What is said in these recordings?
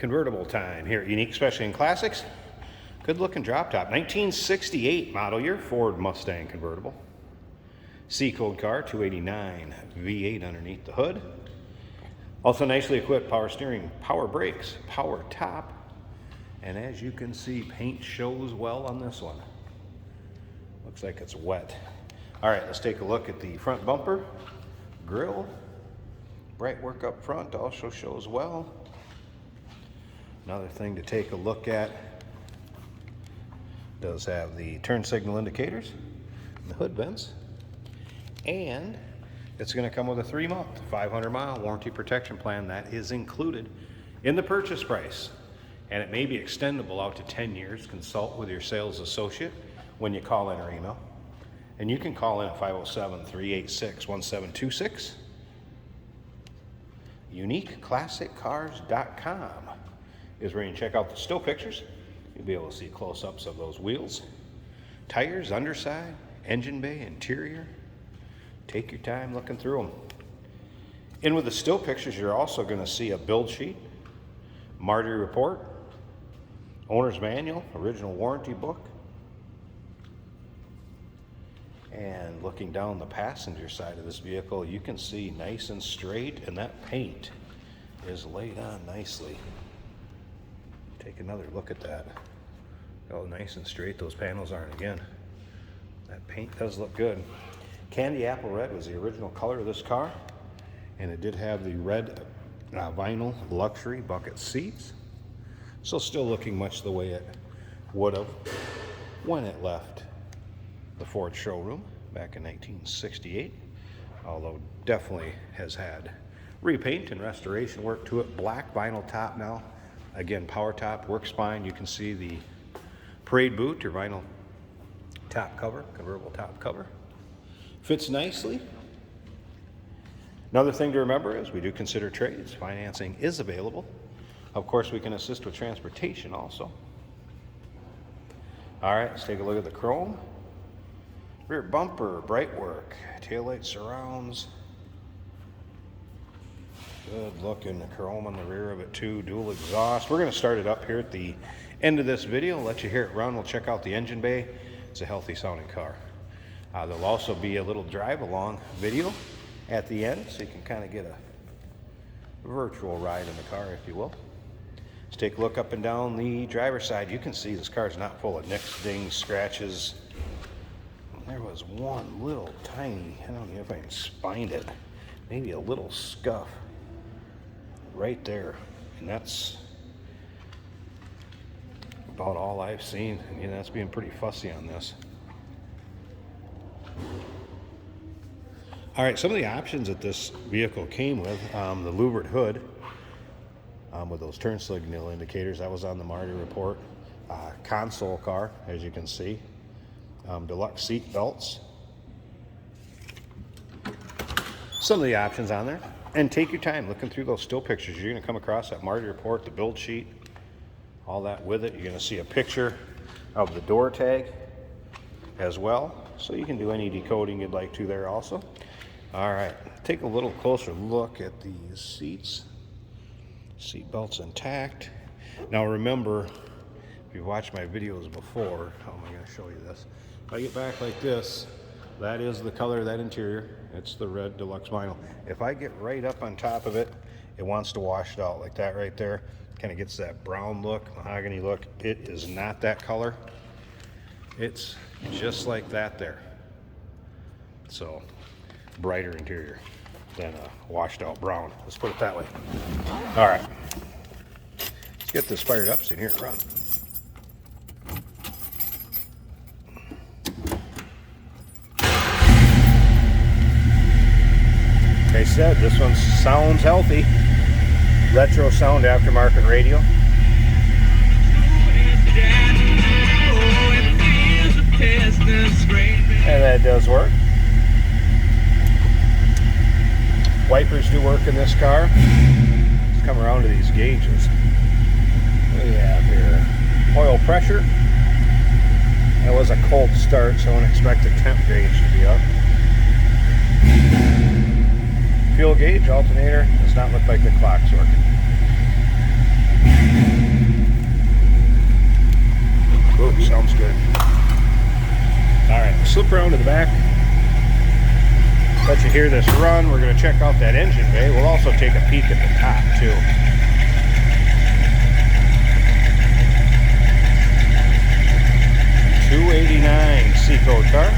Convertible time here at Unique Specialty and Classics. Good looking drop top. 1968 model year Ford Mustang convertible. C-code car, 289 V8 underneath the hood. Also nicely equipped power steering, power brakes, power top. And as you can see, paint shows well on this one. Looks like it's wet. All right, let's take a look at the front bumper, grille. Bright work up front also shows well. Another thing to take a look at, does have the turn signal indicators, and the hood vents, and it's going to come with a 3-month, 500-mile warranty protection plan that is included in the purchase price. And it may be extendable out to 10 years. Consult with your sales associate when you call in or email. And you can call in at 507-386-1726. UniqueClassicCars.com is where you can check out the still pictures. You'll be able to see close-ups of those wheels, tires, underside, engine bay, interior. Take your time looking through them. In with the still pictures, you're also going to see a build sheet, Marty report, owner's manual, original warranty book. And looking down the passenger side of this vehicle, you can see nice and straight, and that paint is laid on nicely. Take another look at that. Oh, nice and straight those panels are. And again, that paint does look good. Candy apple red was the original color of this car, and it did have the red vinyl luxury bucket seats. So still looking much the way it would have when it left the Ford showroom back in 1968, although definitely has had repaint and restoration work to it. Black vinyl top now. Again, power top, work spine. You can see the parade boot or vinyl top cover, convertible top cover. Fits nicely. Another thing to remember is we do consider trades. Financing is available. Of course, we can assist with transportation also. All right, let's take a look at the chrome. Rear bumper, bright work, taillight surrounds. Good looking chrome on the rear of it too, dual exhaust. We're going to start it up here at the end of this video. Let you hear it run. We'll check out the engine bay. It's a healthy sounding car. There'll also be a little drive along video at the end, so you can kind of get a virtual ride in the car, if you will. Let's take a look up and down the driver's side. You can see this car's not full of nicks, dings, scratches. There was one little tiny, I don't know if I can find it, maybe a little scuff right there. And that's about all I've seen. I mean, that's being pretty fussy on this. All right, some of the options that this vehicle came with, the louvered hood with those turn signal indicators, that was on the Marty report. Console car, as you can see. Deluxe seat belts. Some of the options on there. And take your time looking through those still pictures. You're going to come across that Marty report, the build sheet, all that with it. You're going to see a picture of the door tag as well. So you can do any decoding you'd like to there also. All right, take a little closer look at these seats. Seat belts intact. Now remember, if you've watched my videos before, how am I going to show you this? If I get back like this, that is the color of that interior. It's the red deluxe vinyl. If I get right up on top of it, it wants to wash it out like that right there. Kind of gets that brown look, mahogany look. It is not that color. It's just like that there. So, brighter interior than a washed out brown. Let's put it that way. All right. Let's get this fired up so you can hear it run. Like I said, this one sounds healthy. Retro sound aftermarket radio. And that does work. Wipers do work in this car. Let's come around to these gauges. What do we have here? Oil pressure. That was a cold start, so I don't expect the temp gauge to be up. Fuel gauge, alternator, does not look like the clock's working. Ooh, sounds good. All right, slip around to the back. Let you hear this run. We're going to check out that engine bay. We'll also take a peek at the top too. 289 C-code car.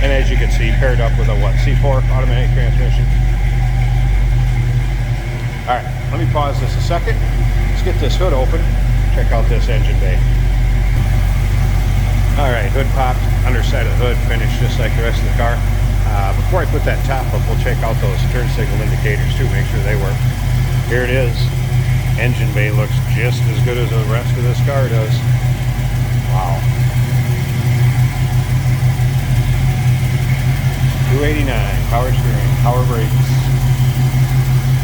And as you can see, paired up with a what? C4 automatic transmission. All right, let me pause this a second. Let's get this hood open. Check out this engine bay. All right, hood popped, underside of the hood finished just like the rest of the car. Before I put that top up, we'll check out those turn signal indicators too, make sure they work. Here it is. Engine bay looks just as good as the rest of this car does. Wow. 289, power steering, power brakes.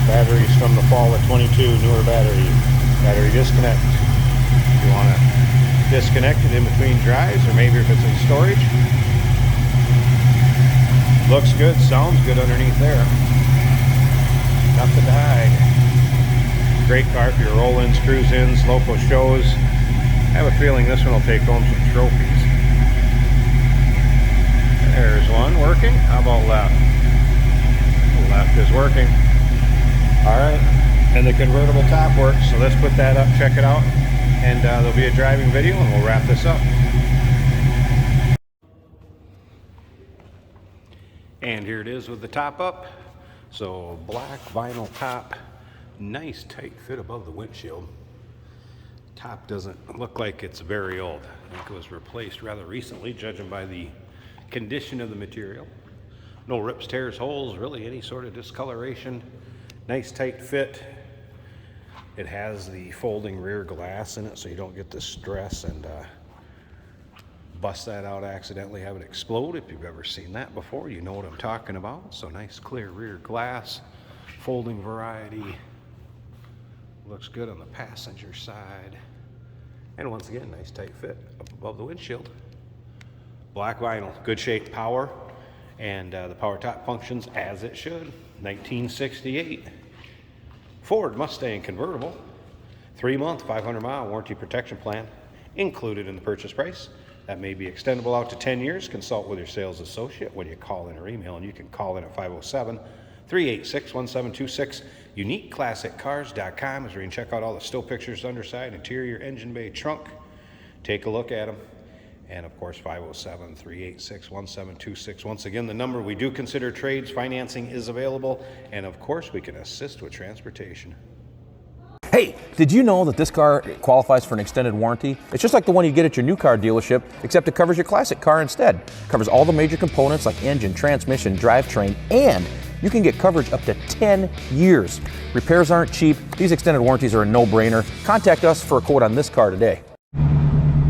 Batteries from the fall of 22, newer battery. Battery disconnect. If you want to disconnect it in between drives, or maybe if it's in storage. Looks good, sounds good underneath there. Nothing to hide. Great car for your roll-ins, cruise-ins, local shows. I have a feeling this one will take home some trophies. There's one working. How about left? Left is working. All right, and the convertible top works. So let's put that up, check it out, and there'll be a driving video, and we'll wrap this up. And here it is with the top up. So black vinyl top, nice tight fit above the windshield. Top doesn't look like it's very old. I think it was replaced rather recently, judging by the condition of the material. No rips, tears, holes, really any sort of discoloration. Nice tight fit. It has the folding rear glass in it so you don't get the stress and bust that out accidentally, have it explode. If you've ever seen that before, you know what I'm talking about. So nice clear rear glass, folding variety. Looks good on the passenger side. And once again, nice tight fit up above the windshield. Black vinyl, good shape, power, and the power top functions as it should. 1968 Ford Mustang convertible, 3-month, 500-mile warranty protection plan included in the purchase price. That may be extendable out to 10 years. Consult with your sales associate when you call in or email, and you can call in at 507-386-1726. UniqueClassicCars.com is where you can check out all the still pictures, underside, interior, engine bay, trunk. Take a look at them. And of course, 507-386-1726. Once again, the number. We do consider trades. Financing is available. And of course, we can assist with transportation. Hey, did you know that this car qualifies for an extended warranty? It's just like the one you get at your new car dealership, except it covers your classic car instead. It covers all the major components like engine, transmission, drivetrain, and you can get coverage up to 10 years. Repairs aren't cheap. These extended warranties are a no-brainer. Contact us for a quote on this car today.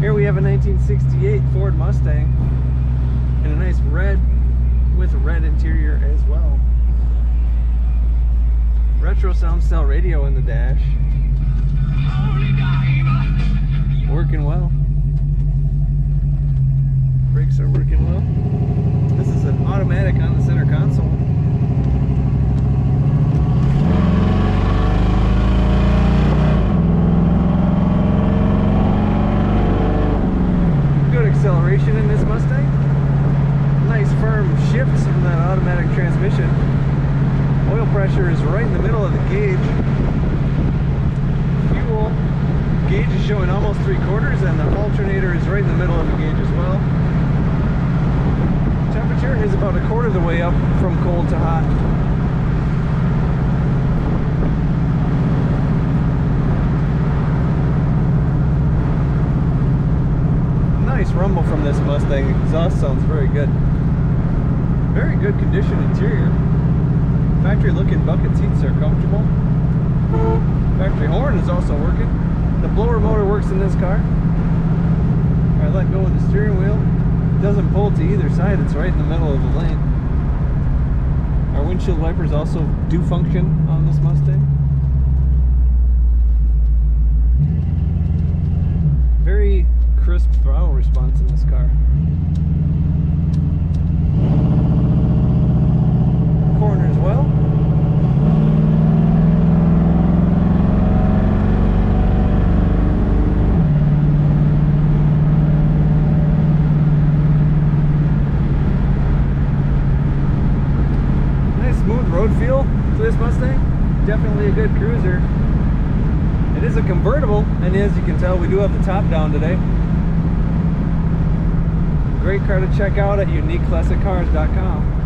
Here we have a 1968 Ford Mustang in a nice red with a red interior as well. Retro sound cell radio in the dash. Working well. Brakes are working well. This is an automatic on the center console. Good acceleration in this Mustang. Nice firm shifts from that automatic transmission. Oil pressure is right in the middle of the gauge. Fuel gauge is showing almost 3/4, and the alternator is right in the middle of the gauge as well. Temperature is about 1/4 of the way up from cold to hot. Nice rumble from this Mustang. Exhaust sounds very good. Very good condition interior. Factory looking bucket seats are comfortable. Factory horn is also working. The blower motor works in this car. I let go of the steering wheel. It doesn't pull to either side, it's right in the middle of the lane. Our windshield wipers also do function on this Mustang. Very crisp throttle response in this car. Corner as well. and feel to this Mustang. Definitely a good cruiser. It is a convertible, and as you can tell, we do have the top down today. Great car to check out at uniqueclassiccars.com.